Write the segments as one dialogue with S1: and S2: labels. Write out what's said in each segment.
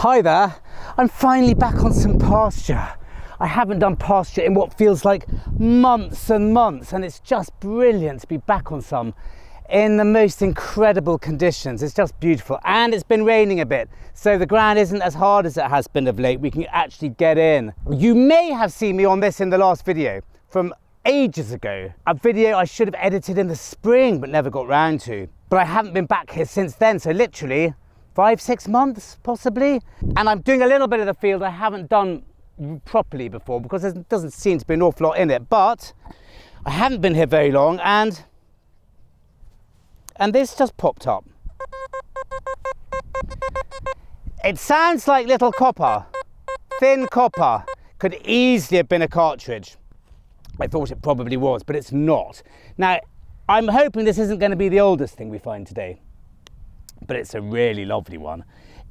S1: Hi there, I'm finally back on some pasture. I haven't done pasture in what feels like months and months, and it's just brilliant to be back on some in the most incredible conditions. It's just beautiful, and it's been raining a bit, so the ground isn't as hard as it has been of late. We can actually get in. You may have seen me on this in the last video from ages ago, a video I should have edited in the spring but never got round to. But I haven't been back here since then, so literally 5-6 months possibly. And I'm doing a little bit of the field I haven't done properly before because there doesn't seem to be an awful lot in it. But I haven't been here very long, and this just popped up. It sounds like little copper, thin copper. Could easily have been a cartridge. I thought it probably was, but it's not. Now, I'm hoping this isn't going to be the oldest thing we find today, but it's a really lovely one.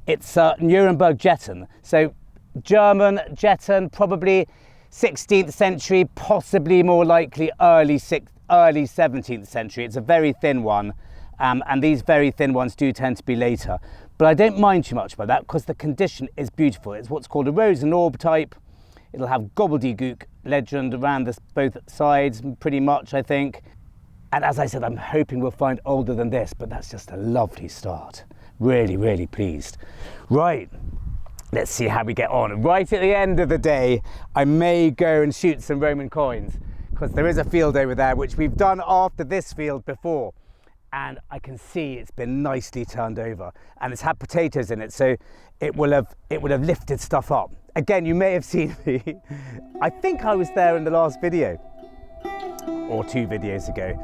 S1: It's Nuremberg Jetten, so German Jetten, probably 16th century, possibly more likely early 17th century. It's a very thin one, and these very thin ones do tend to be later. But I don't mind too much about that because the condition is beautiful. It's what's called a rose and orb type. It'll have gobbledygook legend around both sides, pretty much, I think. And as I said, I'm hoping we'll find older than this, but that's just a lovely start. Really, really pleased. Right, let's see how we get on. Right at the end of the day, I may go and shoot some Roman coins because there is a field over there, which we've done after this field before. And I can see it's been nicely turned over and it's had potatoes in it, so it would have lifted stuff up. Again, you may have seen me. I think I was there in the last video or 2 videos ago,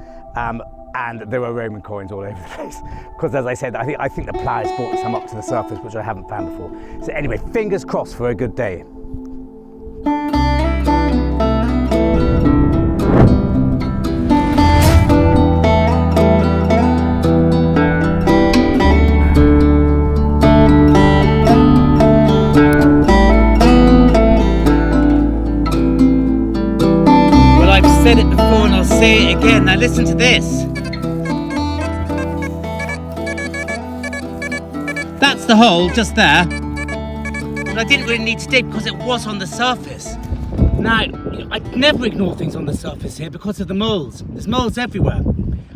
S1: and there were Roman coins all over the place. Because as I said, I think the ploughs brought some up to the surface, which I haven't found before. So anyway, fingers crossed for a good day. Said it before and I'll say it again. Now listen to this. That's the hole just there. But I didn't really need to dig because it was on the surface. Now, I never ignore things on the surface here because of the moles. There's moles everywhere.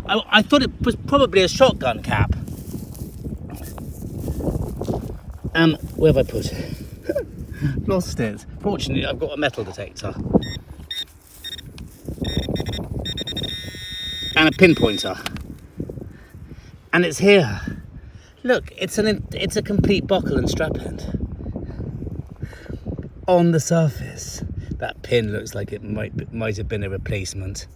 S1: I thought it was probably a shotgun cap. Where have I put it? Lost it. Fortunately, I've got a metal detector. And a pinpointer, and it's here. Look, it's a complete buckle and strap end on the surface. That pin looks like it might have been a replacement,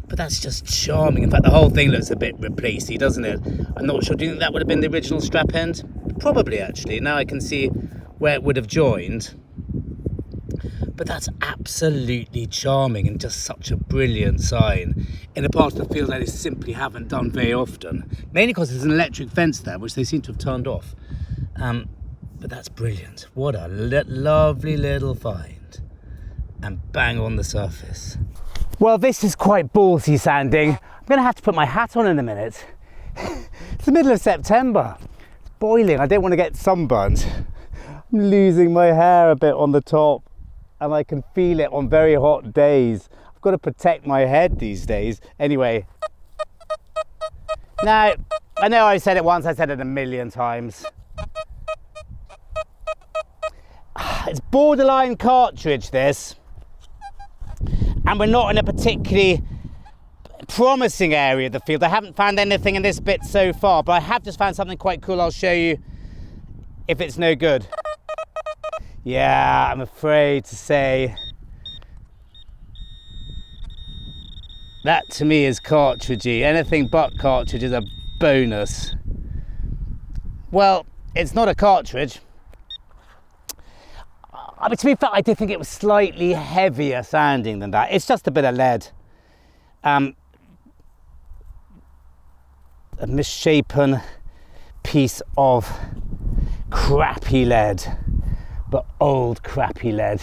S1: but that's just charming. In fact, the whole thing looks a bit replacey, doesn't it? I'm not sure. Do you think that would have been the original strap end? Probably, actually. Now I can see where it would have joined. But that's absolutely charming and just such a brilliant sign in a part of the field I simply haven't done very often. Mainly because there's an electric fence there, which they seem to have turned off. But that's brilliant. What a lovely little find. And bang on the surface. Well, this is quite ballsy sounding. I'm going to have to put my hat on in a minute. It's the middle of September. It's boiling. I don't want to get sunburnt. I'm losing my hair a bit on the top. And I can feel it on very hot days. I've got to protect my head these days. Anyway. Now, I know I said it once, I said it a million times. It's borderline cartridge, this. And we're not in a particularly promising area of the field. I haven't found anything in this bit so far, but I have just found something quite cool. I'll show you if it's no good. Yeah, I'm afraid to say that to me is cartridgey. Anything but cartridge is a bonus. Well, it's not a cartridge. I mean, to be fair, I did think it was slightly heavier sounding than that. It's just a bit of lead. A misshapen piece of crappy lead. But old crappy lead.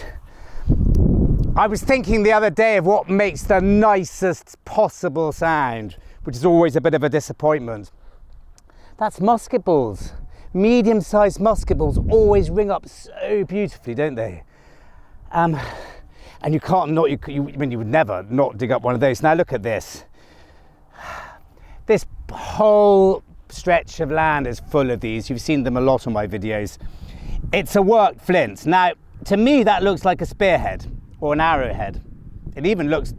S1: I was thinking the other day of what makes the nicest possible sound, which is always a bit of a disappointment. That's musket balls. medium-sized musket balls always ring up so beautifully, don't they? And you can't not, I mean, you would never not dig up one of those. Now look at this. This whole stretch of land is full of these. You've seen them a lot on my videos. It's a worked flint. Now, to me, that looks like a spearhead or an arrowhead. It even looks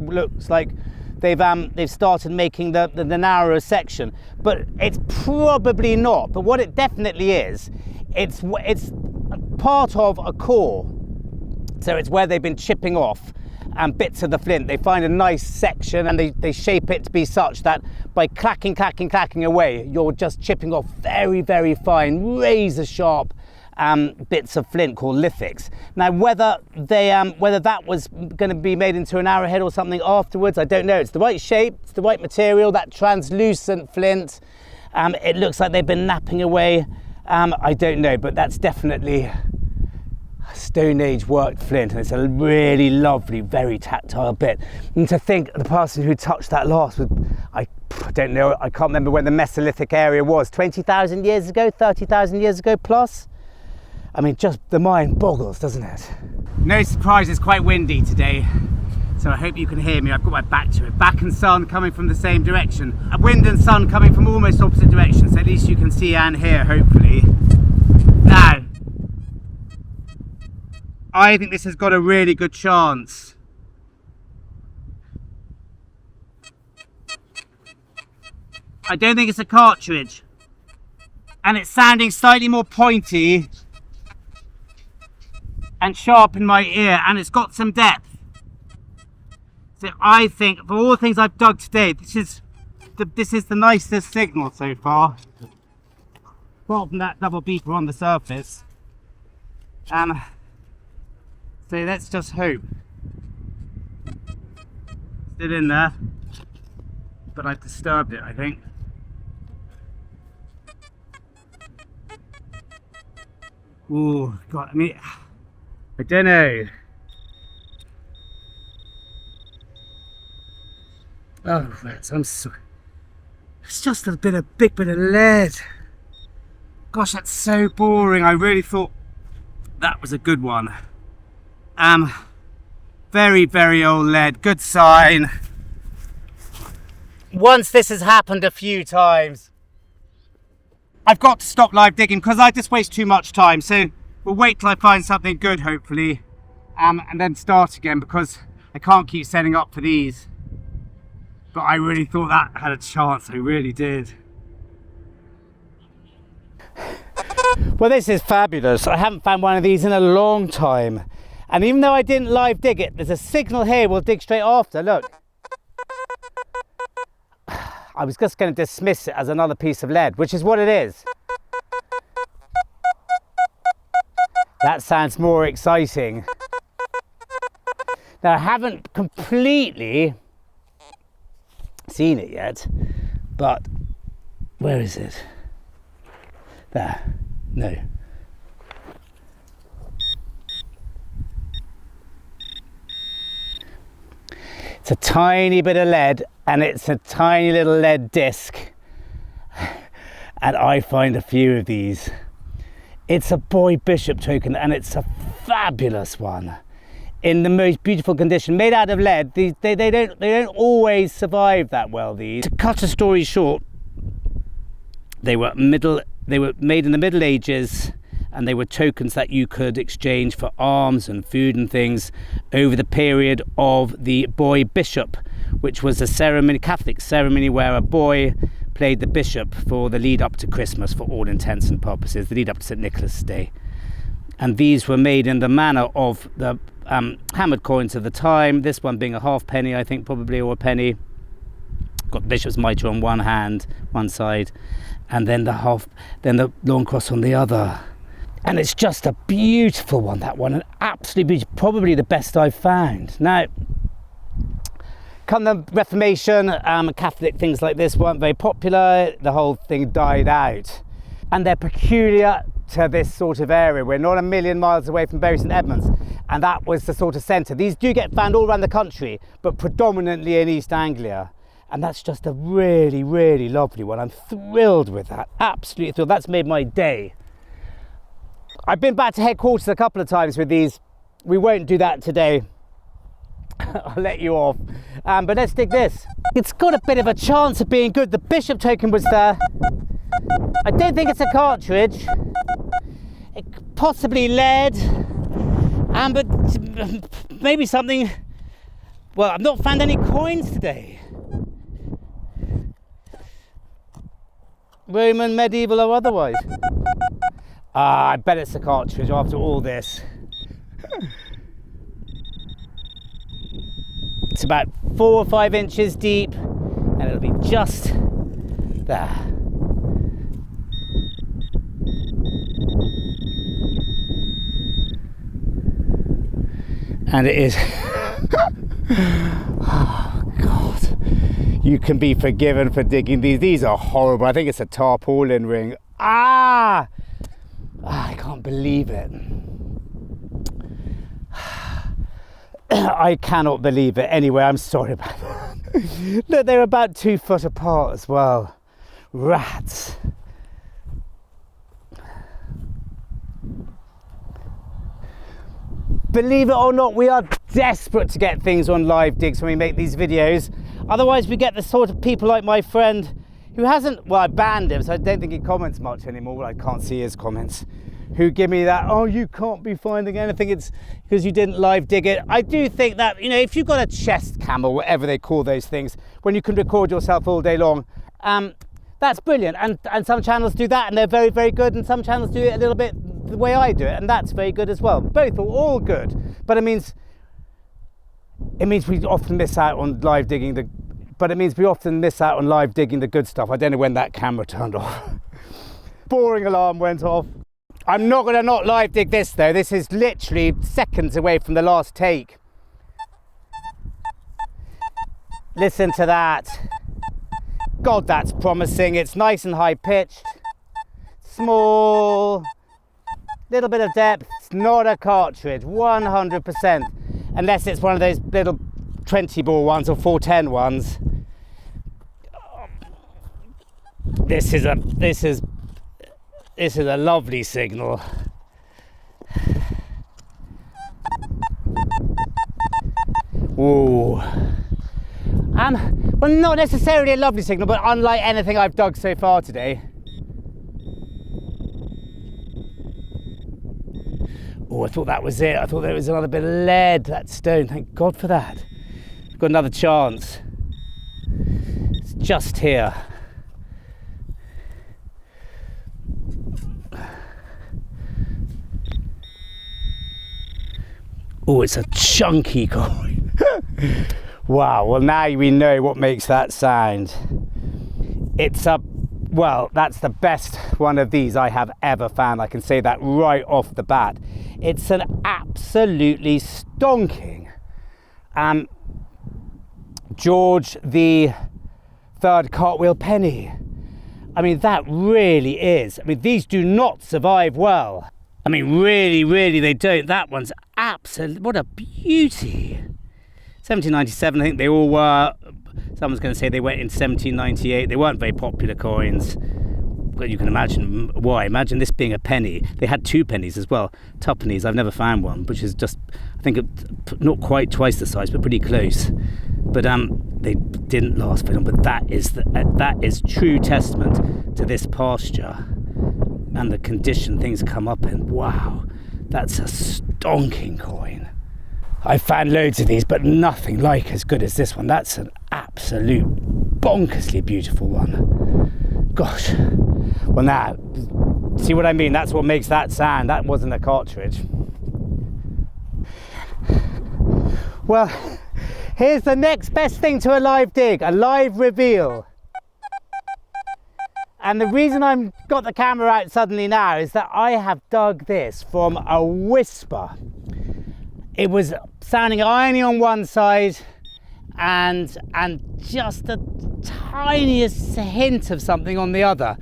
S1: like they've started making the narrower section, but it's probably not. But what it definitely is, it's part of a core. So it's where they've been chipping off bits of the flint. They find a nice section and they shape it to be such that by clacking away, you're just chipping off very, very fine, razor sharp bits of flint called lithics. Now, whether that was going to be made into an arrowhead or something afterwards, I don't know. It's the right shape, it's the right material, that translucent flint. It looks like they've been napping away. I don't know, but that's definitely Stone Age worked flint, and it's a really lovely, very tactile bit. And to think the person who touched that last was, I don't know, I can't remember when the Mesolithic area was, 20,000 years ago, 30,000 years ago plus? I mean, just the mind boggles, doesn't it? No surprise, it's quite windy today, so I hope you can hear me. I've got my back to it. Back and sun coming from the same direction. Wind and sun coming from almost opposite directions, so at least you can see and hear, hopefully. Now, I think this has got a really good chance. I don't think it's a cartridge. And it's sounding slightly more pointy and sharp in my ear, and it's got some depth. So I think, for all the things I've dug today, this is the nicest signal so far. Apart from that double beeper on the surface. So let's just hope. Still in there, but I've disturbed it, I think. Ooh, God, I mean, I don't know. Oh, it's just a big bit of lead. Gosh, that's so boring. I really thought that was a good one. Very, very old lead. Good sign. Once this has happened a few times, I've got to stop live digging because I just waste too much time. So we'll wait till I find something good, hopefully, and then start again, because I can't keep setting up for these. But I really thought that had a chance. I really did. Well, this is fabulous. I haven't found one of these in a long time. And even though I didn't live dig it, there's a signal here we'll dig straight after. Look. I was just going to dismiss it as another piece of lead, which is what it is. That sounds more exciting. Now, I haven't completely seen it yet, but where is it? There. No. It's a tiny bit of lead, and it's a tiny little lead disc, and I find a few of these. It's a boy bishop token, and it's a fabulous one in the most beautiful condition, made out of lead. They don't always survive that well, these. To cut a story short, they were made in the Middle Ages, and they were tokens that you could exchange for arms and food and things over the period of the boy bishop, which was a ceremony, Catholic ceremony, where a boy played the bishop for the lead up to Christmas, for all intents and purposes, the lead up to St. Nicholas' Day. And these were made in the manner of the hammered coins of the time, this one being a halfpenny, I think, probably, or a penny. Got the bishop's mitre on one hand, one side, and then the long cross on the other. And it's just a beautiful one, that one, an absolutely beautiful, probably the best I've found. Now, come the Reformation, Catholic things like this weren't very popular. The whole thing died out. And they're peculiar to this sort of area. We're not a million miles away from Bury St Edmunds, and that was the sort of centre. These do get found all around the country, but predominantly in East Anglia. And that's just a really, really lovely one. I'm thrilled with that, absolutely thrilled. That's made my day. I've been back to headquarters a couple of times with these. We won't do that today. I'll let you off. But let's dig this. It's got a bit of a chance of being good. The bishop token was there. I don't think it's a cartridge. It possibly lead. But maybe something. Well, I've not found any coins today. Roman, medieval or otherwise. I bet it's a cartridge after all this. It's about 4 or 5 inches deep and it'll be just there. And it is. Oh God. You can be forgiven for digging these. These are horrible. I think it's a tarpaulin ring. I can't believe it. I cannot believe it. Anyway, I'm sorry about that. Look, they're about 2 foot apart as well. Rats. Believe it or not, we are desperate to get things on live digs when we make these videos. Otherwise, we get the sort of people like my friend who hasn't, well, I banned him, so I don't think he comments much anymore. Well, I can't see his comments. Who give me that, oh, you can't be finding anything, it's because you didn't live dig it. I do think that, you know, if you've got a chest cam or whatever they call those things, when you can record yourself all day long, that's brilliant. And some channels do that and they're very, very good. And some channels do it a little bit the way I do it, and that's very good as well. Both are all good, but it means we often miss out on live digging the good stuff. I don't know when that camera turned off. Boring alarm went off. I'm not going to not live dig this though. This is literally seconds away from the last take. Listen to that. God, that's promising. It's nice and high pitched. Small. Little bit of depth. It's not a cartridge, 100%. Unless it's one of those little 20 ball ones or 410 ones. This is a lovely signal. Ooh. Well, not necessarily a lovely signal, but unlike anything I've dug so far today. Oh, I thought that was it. I thought there was another bit of lead, that stone. Thank God for that. I've got another chance. It's just here. Oh, it's a chunky coin. Wow, well now we know what makes that sound. Well, that's the best one of these I have ever found. I can say that right off the bat. It's an absolutely stonking George the Third cartwheel penny. I mean, that really is. I mean, these do not survive well. I mean, really, they don't. That one's absolute, what a beauty. 1797, I think they all were. Someone's going to say they went in 1798. They weren't very popular coins. But you can imagine why. Imagine this being a penny. They had 2 pennies as well. Tuppennies, I've never found one, which is just, I think, not quite twice the size, but pretty close. But they didn't last very long. But that is true testament to this pasture and the condition things come up in. Wow, that's a stonking coin. I found loads of these, but nothing like as good as this one. That's an absolute bonkersly beautiful one. Gosh. Well, now, see what I mean? That's what makes that sound. That wasn't a cartridge. Well, here's the next best thing to a live dig, a live reveal. And the reason I've got the camera out suddenly now is that I have dug this from a whisper. It was sounding irony on one side and just the tiniest hint of something on the other.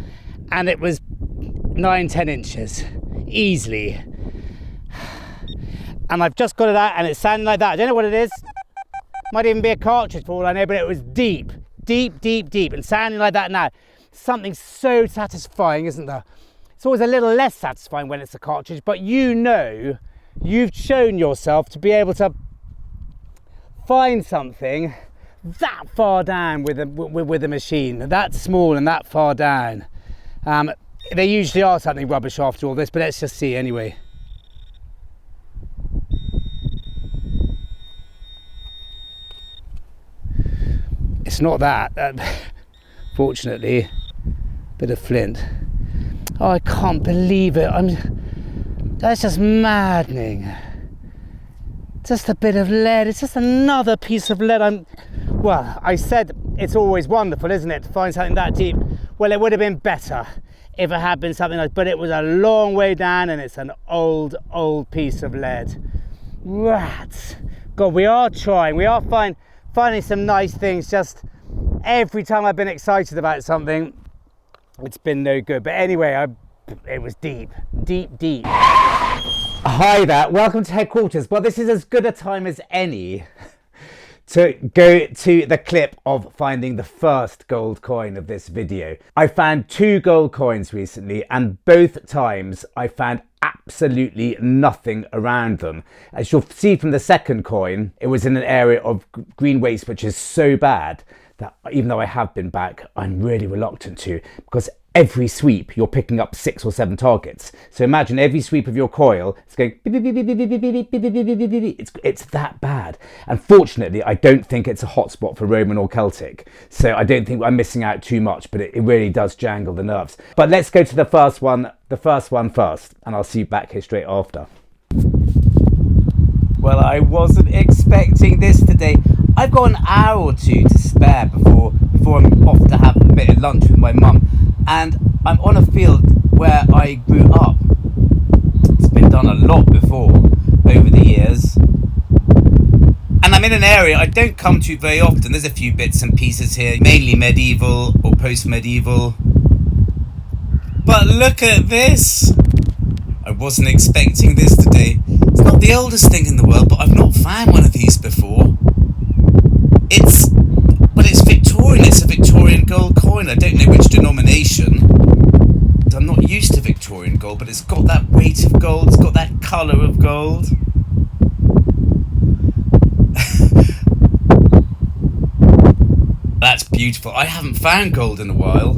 S1: And it was 9-10 inches, easily. And I've just got it out and it's sounding like that. I don't know what it is. Might even be a cartridge for all I know, but it was deep and sounding like that now. Something so satisfying, isn't there? It's always a little less satisfying when it's a cartridge, but you know, you've shown yourself to be able to find something that far down with a machine, that small and that far down. They usually are something rubbish after all this, but let's just see anyway. It's not that, fortunately. Bit of flint. Oh, I can't believe it. That's just maddening. Just a bit of lead. It's just another piece of lead. Well, I said it's always wonderful, isn't it, to find something that deep? Well, it would have been better if it had been something like, but it was a long way down, and it's an old piece of lead. Rats. God, we are trying. We are finding some nice things. Just every time I've been excited about something, it's been no good. But anyway, it was deep. Hi there, welcome to headquarters. Well, this is as good a time as any to go to the clip of finding the first gold coin of this video. I found 2 gold coins recently, and both times I found absolutely nothing around them. As you'll see from the second coin, it was in an area of green waste which is so bad that even though I have been back, I'm really reluctant to, because every sweep you're picking up 6 or 7 targets. So imagine every sweep of your coil, it's going beep, beep, beep, beep, beep, beep, beep, beep, beep, beep, beep, beep. It's that bad. And fortunately, I don't think it's a hotspot for Roman or Celtic. So I don't think I'm missing out too much, but it really does jangle the nerves. But let's go to the first one first, and I'll see you back here straight after. Well, I wasn't expecting this today. I've got an hour or 2 to spare before I'm off to have a bit of lunch with my mum. And I'm on a field where I grew up. It's been done a lot before over the years. And I'm in an area I don't come to very often. There's a few bits and pieces here, mainly medieval or post-medieval. But look at this! I wasn't expecting this today. It's not the oldest thing in the world, but I've not found one of these before. It's Victorian. It's a Victorian gold coin. I don't know which denomination. I'm not used to Victorian gold, but it's got that weight of gold. It's got that colour of gold. That's beautiful. I haven't found gold in a while.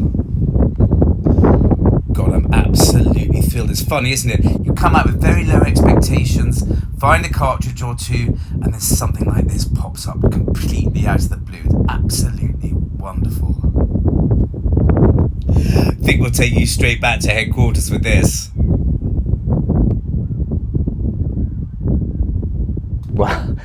S1: God, I'm absolutely thrilled. It's funny, isn't it? You come out with very low expectations, find a cartridge or 2, and then something like this pops up completely out of the blue. It's absolutely wonderful. I think we'll take you straight back to headquarters with this. Well,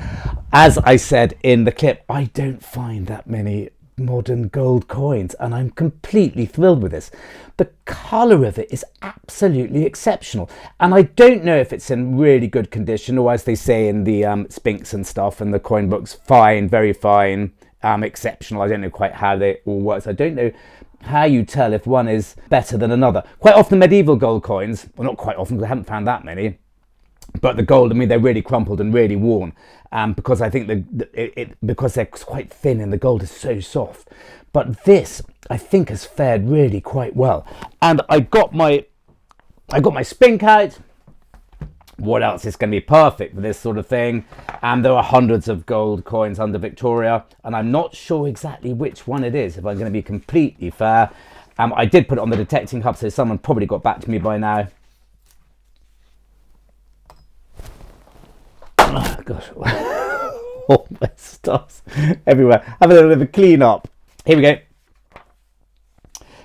S1: as I said in the clip, I don't find that many modern gold coins, and I'm completely thrilled with this. The colour of it is absolutely exceptional, and I don't know if it's in really good condition, or as they say in the Spinks and stuff and the coin books, fine, very fine, exceptional. I don't know quite how they all work. I don't know how you tell if one is better than another. Quite often medieval gold coins, well, not quite often because I haven't found that many, but the gold, I mean, they're really crumpled and really worn, because I think because they're quite thin and the gold is so soft. But this, I think, has fared really quite well. And I got my spink out. What else is going to be perfect for this sort of thing? And there are hundreds of gold coins under Victoria, and I'm not sure exactly which one it is, if I'm going to be completely fair. I did put it on the detecting hub, so someone probably got back to me by now. Oh, gosh. All my stuff's everywhere. Have a little bit of a clean up. Here we go.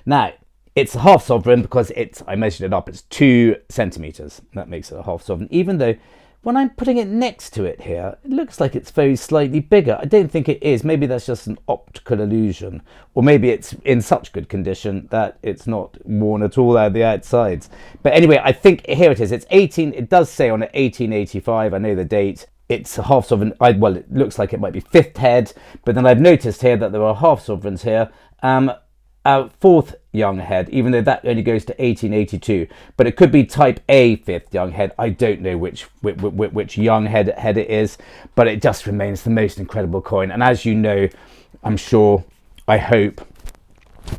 S1: Now, it's a half sovereign because I measured it up. It's 2 centimeters. That makes it a half sovereign. Even though when I'm putting it next to it here, it looks like it's very slightly bigger. I don't think it is. Maybe that's just an optical illusion. Or maybe it's in such good condition that it's not worn at all out the outsides. But anyway, I think here it is. It's 18. It does say on it 1885. I know the date. It's a half sovereign. Well, it looks like it might be 5th head. But then I've noticed here that there are half sovereigns here. 4th young head, even though that only goes to 1882, but it could be type A 5th young head. I don't know which young head it is, but it just remains the most incredible coin. And as you know, I'm sure, I hope,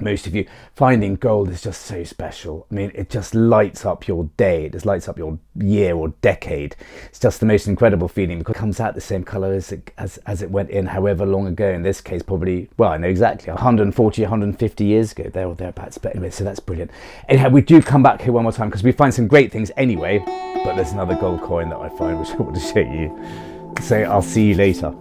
S1: most of you, finding gold is just so special. I mean, it just lights up your day, it just lights up your year or decade. It's just the most incredible feeling because it comes out the same colour as it went in however long ago. In this case, probably, well, I know exactly, 140, 150 years ago, there or thereabouts. But anyway, so that's brilliant. Anyhow, we do come back here one more time because we find some great things anyway, but there's another gold coin that I find which I want to show you. So I'll see you later.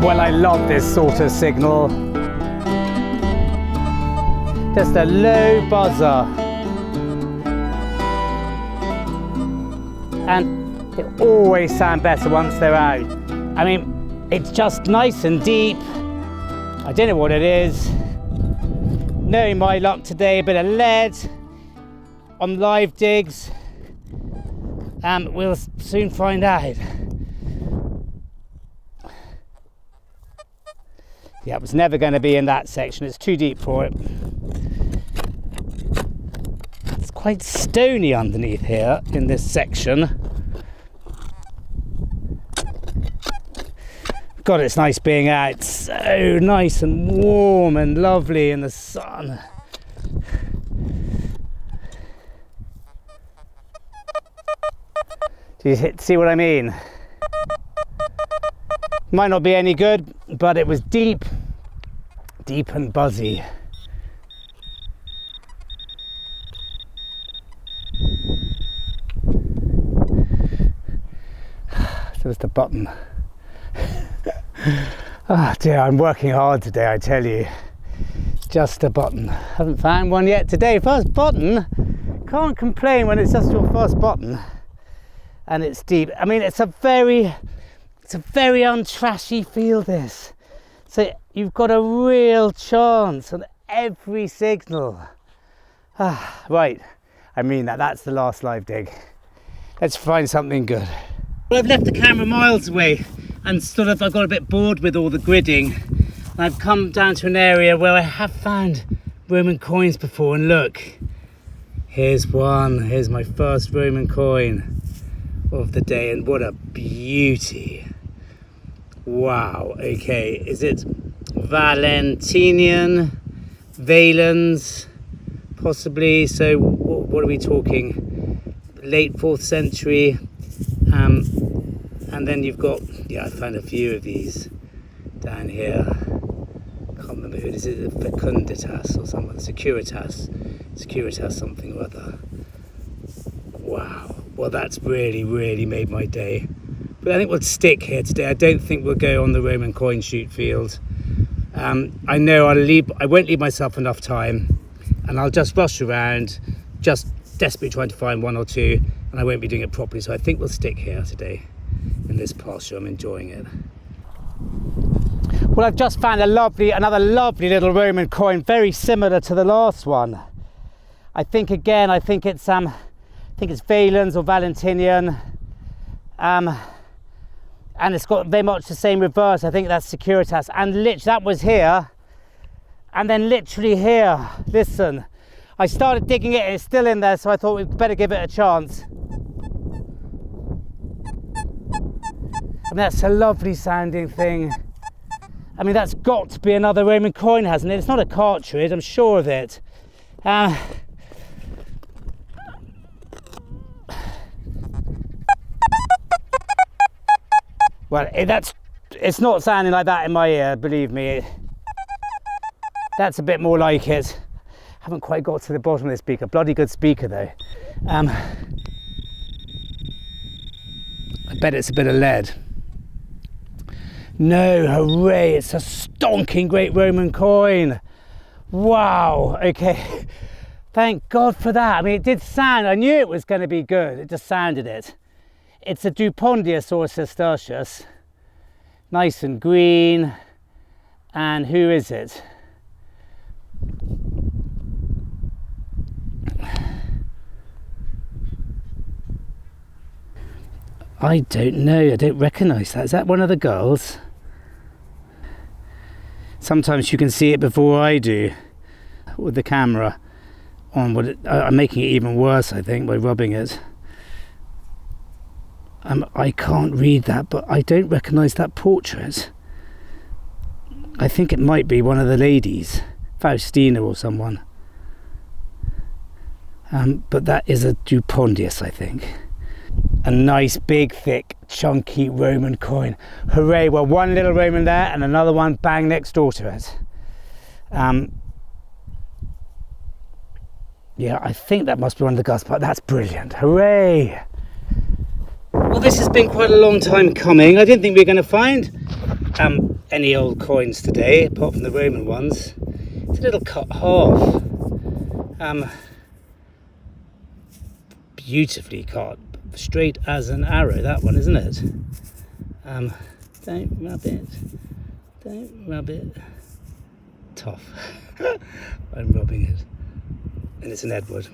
S1: Well, I love this sort of signal. Just a low buzzer. And they always sound better once they're out. I mean, it's just nice and deep. I don't know what it is. Knowing my luck today, a bit of lead on live digs. We'll soon find out. Yeah, it was never going to be in that section. It's too deep for it. It's quite stony underneath here in this section. God, it's nice being out. It's so nice and warm and lovely in the sun. Do you see what I mean? Might not be any good, but it was deep and buzzy. There's the button. Oh dear, I'm working hard today, I tell you. Just a button. Haven't found one yet today. First button. Can't complain when it's just your first button. And it's deep. I mean, it's a very untrashy field, this. So you've got a real chance on every signal. Right, I mean that's the last live dig. Let's find something good. Well, I've left the camera miles away and I've got a bit bored with all the gridding. And I've come down to an area where I have found Roman coins before, and look, here's one. Here's my first Roman coin of the day, and what a beauty. Wow, okay, is it Valentinian, Valens, possibly? So what are we talking? Late 4th century, and then you've got, yeah, I found a few of these down here. Can't remember who it is. Is it Fecunditas or something? Securitas something or other. Wow, well that's really made my day. But I think we'll stick here today. I don't think we'll go on the Roman coin shoot field. I know I won't leave myself enough time, and I'll just rush around, just desperately trying to find one or two, and I won't be doing it properly. So I think we'll stick here today in this pasture. I'm enjoying it. Well, I've just found another lovely little Roman coin, very similar to the last one. I think it's Valens or Valentinian. And it's got very much the same reverse. I think that's Securitas. And literally, that was here. And then literally here, listen. I started digging it, it's still in there, so I thought we'd better give it a chance. I mean, that's a lovely sounding thing. I mean, that's got to be another Roman coin, hasn't it? It's not a cartridge, I'm sure of it. Well, it's not sounding like that in my ear, believe me. That's a bit more like it. Haven't quite got to the bottom of this speaker. Bloody good speaker though. I bet it's a bit of lead. No, hooray, it's a stonking great Roman coin. Wow, okay. Thank God for that. I mean, it did sound, I knew it was going to be good. It just sounded it. It's a Dupondius or Sestertius. Nice and green. And who is it? I don't know. I don't recognise that. Is that one of the girls? Sometimes you can see it before I do with the camera on. I'm making it even worse, I think, by rubbing it. I can't read that, but I don't recognise that portrait. I think it might be one of the ladies, Faustina or someone. But that is a Dupondius, I think. A nice, big, thick, chunky Roman coin. Hooray! Well, one little Roman there and another one bang next door to it. Yeah, I think that must be one of the girls, but that's brilliant. Hooray! Well, this has been quite a long time coming. I didn't think we were going to find any old coins today, apart from the Roman ones. It's a little cut half. Beautifully cut, straight as an arrow, that one, isn't it? Don't rub it. Don't rub it. Tough. I'm rubbing it. And it's an Edward.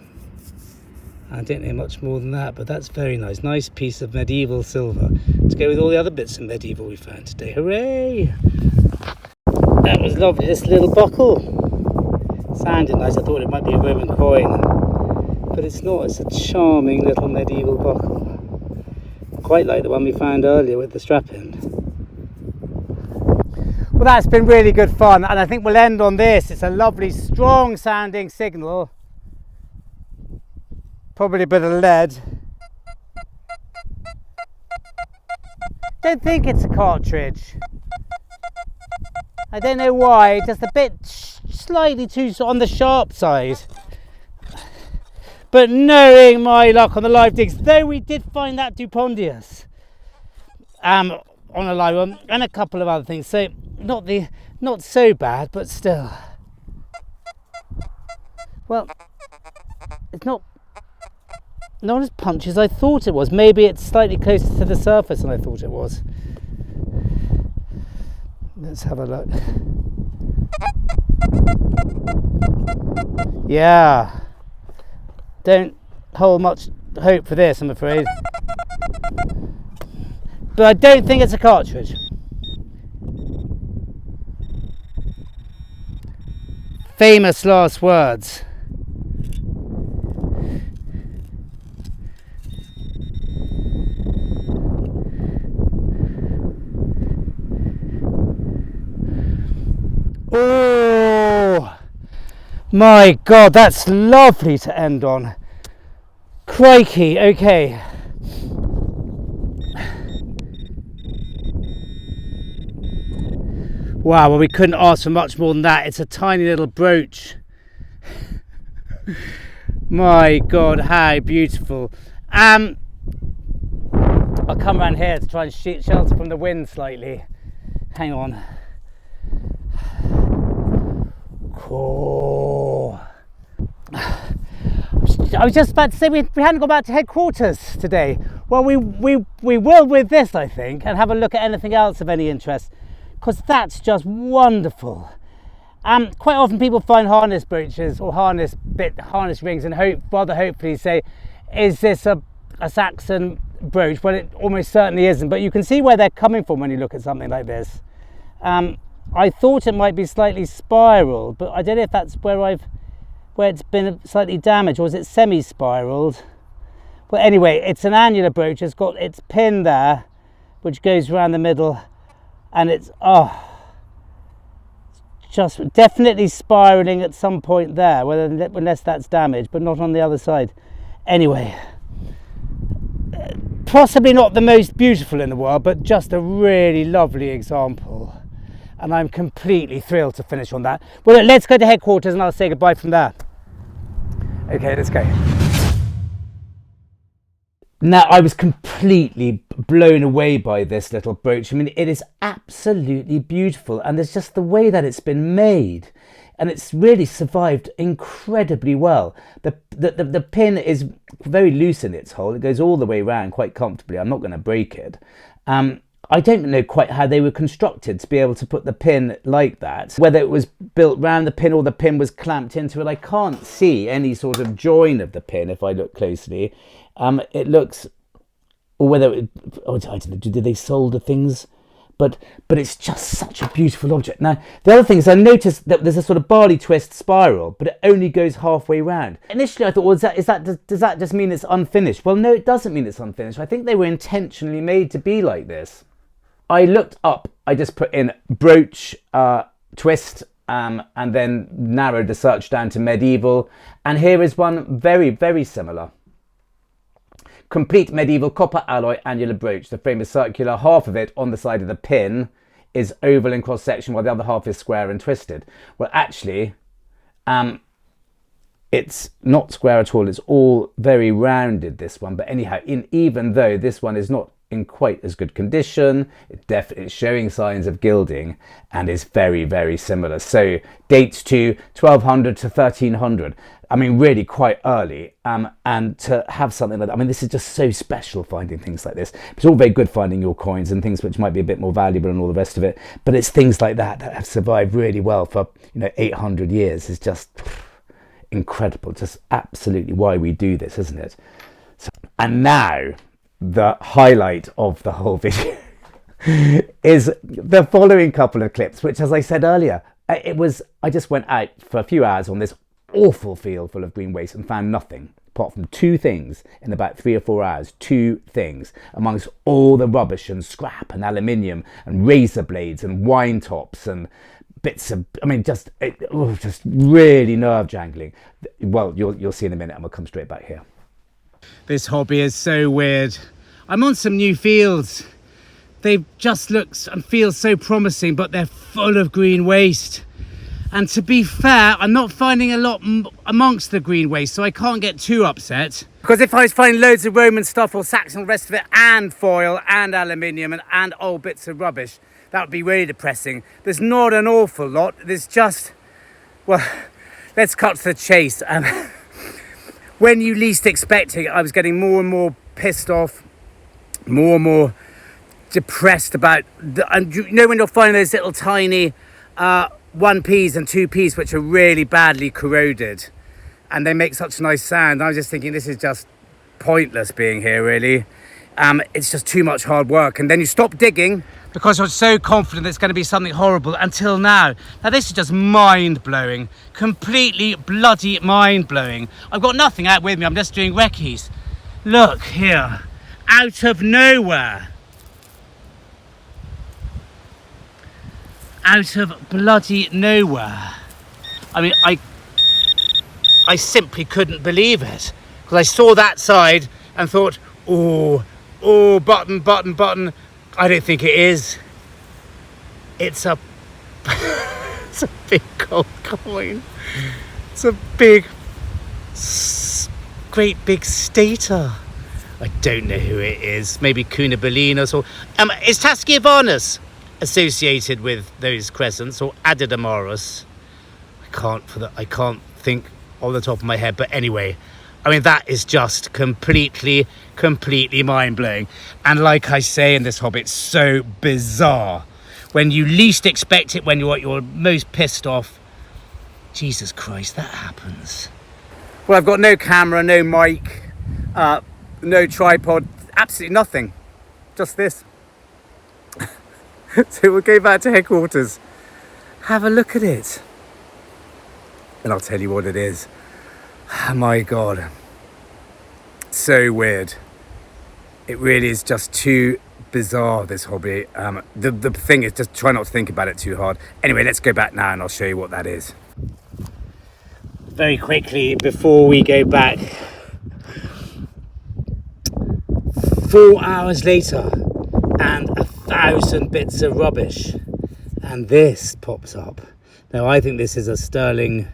S1: I don't know much more than that, but that's very nice. Nice piece of medieval silver to go with all the other bits of medieval we found today. Hooray! That was lovely. This little buckle sounded nice. I thought it might be a Roman coin, but it's not. It's a charming little medieval buckle. Quite like the one we found earlier with the strap end. Well, that's been really good fun, and I think we'll end on this. It's a lovely, strong sounding signal. Probably a bit of lead. Don't think it's a cartridge. I don't know why, just a bit slightly too on the sharp side. But knowing my luck on the live digs, though we did find that Dupondius on a live one and a couple of other things, so not so bad, but still. Well, it's not as punchy as I thought it was. Maybe it's slightly closer to the surface than I thought it was. Let's have a look. Yeah. Don't hold much hope for this, I'm afraid. But I don't think it's a cartridge. Famous last words. Oh my God, that's lovely to end on. Crikey, okay. Wow, well, we couldn't ask for much more than that. It's a tiny little brooch. My God, how beautiful. I'll come around here to try and shelter from the wind slightly. Hang on. Cool. I was just about to say we hadn't gone back to headquarters today. Well, we will with this, I think, and have a look at anything else of any interest, because that's just wonderful. Quite often people find harness brooches or harness rings and rather hopefully say, is this a Saxon brooch? Well, it almost certainly isn't, but you can see where they're coming from when you look at something like this. I thought it might be slightly spiraled, but I don't know if that's where it's been slightly damaged, or is it semi-spiraled? Well, anyway, it's an annular brooch. It's got its pin there, which goes around the middle, and it's just definitely spiraling at some point there, unless that's damaged, but not on the other side. Anyway, possibly not the most beautiful in the world, but just a really lovely example. And I'm completely thrilled to finish on that. Well, let's go to headquarters and I'll say goodbye from there. Okay, let's go. Now, I was completely blown away by this little brooch. I mean, it is absolutely beautiful, and there's just the way that it's been made, and it's really survived incredibly well. The pin is very loose in its hole. It goes all the way around quite comfortably. I'm not going to break it. I don't know quite how they were constructed to be able to put the pin like that, whether it was built round the pin or the pin was clamped into it. I can't see any sort of join of the pin if I look closely. It looks or whether I don't know, did they solder things? But it's just such a beautiful object. Now, the other thing is I noticed that there's a sort of barley twist spiral, but it only goes halfway round. Initially, I thought, well, does that just mean it's unfinished? Well, no, it doesn't mean it's unfinished. I think they were intentionally made to be like this. I looked up, I just put in brooch twist and then narrowed the search down to medieval. And here is one very, very similar. Complete medieval copper alloy annular brooch. The frame is circular. Half of it on the side of the pin is oval in cross section, while the other half is square and twisted. Well, actually, it's not square at all. It's all very rounded, this one. But anyhow, even though this one is not in quite as good condition, it's definitely showing signs of gilding and is very, very similar. So dates to 1200 to 1300. I mean, really quite early, and to have something like that, I mean, this is just so special, finding things like this. It's all very good finding your coins and things which might be a bit more valuable and all the rest of it, but it's things like that that have survived really well for, 800 years. Is just incredible. Just absolutely why we do this, isn't it? So, and now the highlight of the whole video is the following couple of clips, which, as I said earlier, I just went out for a few hours on this awful field full of green waste and found nothing apart from two things in about 3 or 4 hours. Two things amongst all the rubbish and scrap and aluminium and razor blades and wine tops and bits of, I mean, just really nerve jangling. Well, you'll see in a minute, and we'll come straight back here. This hobby is so weird. I'm on some new fields. They just look and feel so promising, but they're full of green waste. And to be fair, I'm not finding a lot amongst the green waste, so I can't get too upset. Because if I was finding loads of Roman stuff or Saxon, the rest of it, and foil and aluminium and old bits of rubbish, that would be really depressing. There's not an awful lot. There's just, well, let's cut to the chase. When you least expect it, I was getting more and more pissed off, more and more depressed about, and when you're finding those little tiny 1p's and 2p's which are really badly corroded and they make such a nice sound. I was just thinking, this is just pointless being here, really. It's just too much hard work, and then you stop digging because you're so confident it's going to be something horrible until now. Now this is just mind-blowing, completely bloody mind-blowing. I've got nothing out with me, I'm just doing recce's. Look here, out of nowhere. Out of bloody nowhere. I mean, I simply couldn't believe it, because I saw that side and thought, oh, button. I don't think it is. It's a it's a big gold coin. It's a great big stater. I don't know who it is. Maybe Cunibalinos or is Tasciovanus associated with those crescents, or Adidamarus? I can't think off the top of my head, but anyway, I mean, that is just completely mind-blowing. And like I say in this hobby, it's so bizarre. When you least expect it, when you're most pissed off, Jesus Christ, that happens. Well, I've got no camera, no mic, no tripod, absolutely nothing. Just this. So we'll go back to headquarters, have a look at it, and I'll tell you what it is. Oh my God, so weird. It really is just too bizarre, this hobby. The thing is, just try not to think about it too hard. Anyway, let's go back now and I'll show you what that is. Very quickly, before we go back, 4 hours later, and 1,000 bits of rubbish, and this pops up. Now I think this is a sterling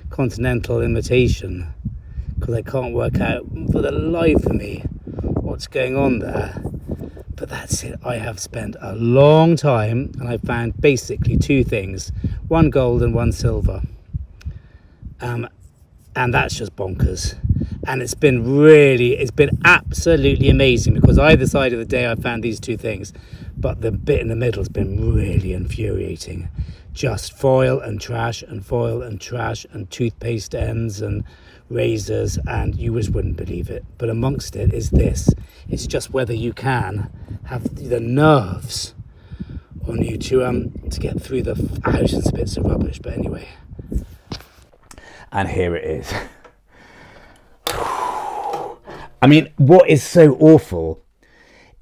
S1: continental imitation, because I can't work out for the life of me what's going on there, but that's it. I have spent a long time and I found basically two things, one gold and one silver, and that's just bonkers. And it's been absolutely amazing, because either side of the day I found these two things. but the bit in the middle has been really infuriating. Just foil and trash and foil and trash and toothpaste ends and razors, and you just wouldn't believe it. But amongst it is this. It's just whether you can have the nerves on you to get through the thousands of bits of rubbish. But anyway, and here it is. I mean, what is so awful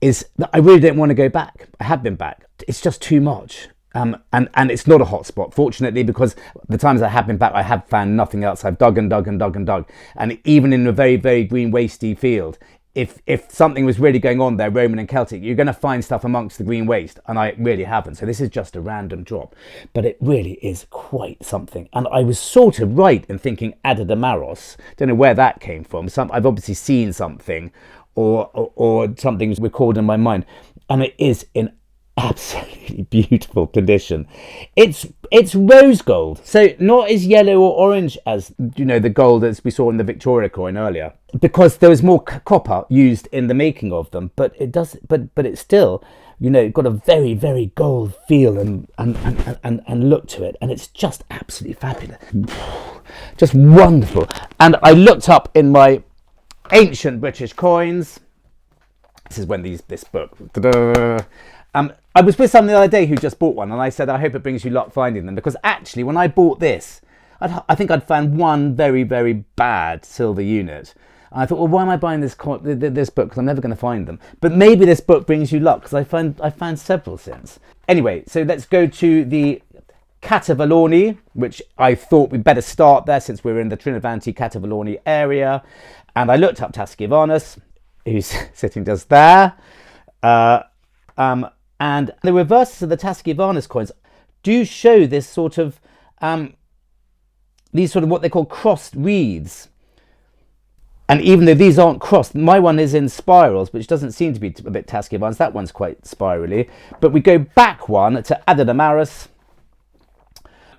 S1: is that I really don't want to go back. I have been back. It's just too much. And it's not a hot spot, fortunately, because the times I have been back, I have found nothing else. I've dug and dug and dug and dug. And even in a very, very green, wasty field, if something was really going on there, Roman and Celtic, you're going to find stuff amongst the green waste. And I really haven't. So this is just a random drop. But it really is quite something. And I was sort of right in thinking Adadamaros. Don't know where that came from. I've obviously seen something or something was recorded in my mind. And it is in absolutely beautiful condition. It's rose gold, so not as yellow or orange as, you know, the gold as we saw in the Victoria coin earlier, because there was more copper used in the making of them. But it does, but it's still, you know, got a very, very gold feel and look to it, and it's just absolutely fabulous, just wonderful. And I looked up in my ancient British coins. This is when this book. I was with someone the other day who just bought one, and I said, I hope it brings you luck finding them, because actually when I bought this, I think I'd found one very, very bad silver unit. And I thought, well, why am I buying this book? Because I'm never going to find them. But maybe this book brings you luck, because I found several since. Anyway, so let's go to the Catavaloni, which I thought we'd better start there since we're in the Trinovanti Catavaloni area. And I looked up Tascivanus, who's sitting just there. And the reverses of the Tascivanus coins do show this sort of, these sort of what they call crossed wreaths. And even though these aren't crossed, my one is in spirals, which doesn't seem to be a bit Tascivanus. That one's quite spirally. But we go back one to Adadamaros,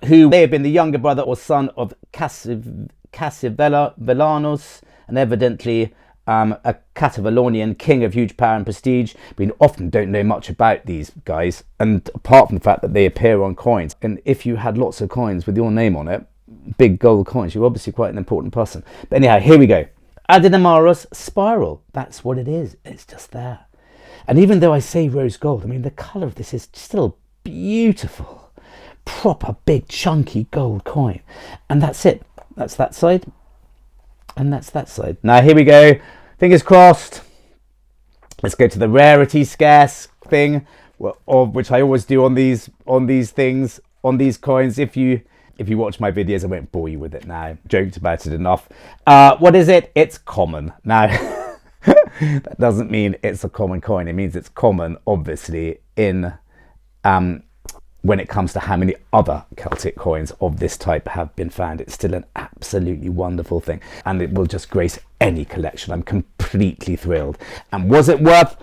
S1: who may have been the younger brother or son of Cassivellanos, and evidently a Catavalonian king of huge power and prestige. We often don't know much about these guys, and apart from the fact that they appear on coins, and if you had lots of coins with your name on it, big gold coins, you're obviously quite an important person. But anyhow, here we go. Adadamaros spiral. That's what it is. It's just there. And even though I say rose gold, I mean, the colour of this is still beautiful. Proper big chunky gold coin. And that's it. That's that side. And that's that side. Now here we go. Fingers crossed. Let's go to the rarity scarce thing, which I always do on these things, on these coins. If you watch my videos, I won't bore you with it now. Joked about it enough. What is it? It's common. Now, that doesn't mean it's a common coin. It means it's common, obviously, in when it comes to how many other Celtic coins of this type have been found. It's still an absolutely wonderful thing, and it will just grace any collection. I'm completely thrilled. And was it worth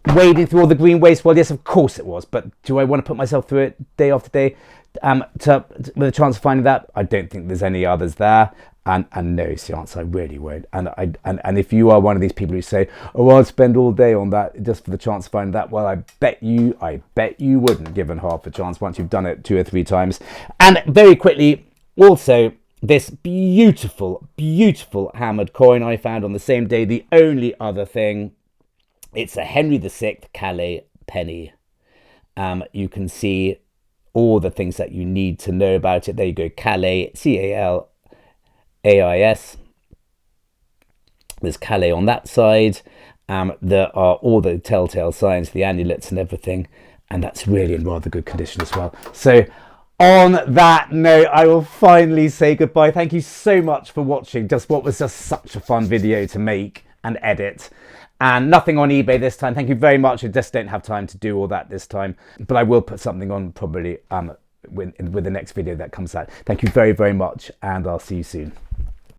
S1: wading through all the green waste? Well, yes, of course it was. But do I want to put myself through it day after day with a chance of finding that? I don't think there's any others there. And no, is the answer. I really won't. And if you are one of these people who say, oh, I'd spend all day on that just for the chance of finding that, well, I bet you wouldn't, given half a chance once you've done it 2 or 3 times. And very quickly, also, this beautiful, beautiful hammered coin I found on the same day. The only other thing, it's a Henry VI Calais penny. You can see all the things that you need to know about it. There you go, Calais, CALAIS. There's Calais on that side. There are all the telltale signs, the amulets and everything, and that's really in rather good condition as well. So on that note, I will finally say goodbye. Thank you so much for watching just what was just such a fun video to make and edit. And nothing on eBay this time. Thank you very much. I just don't have time to do all that this time, but I will put something on probably with the next video that comes out. Thank you very, very much, and I'll see you soon.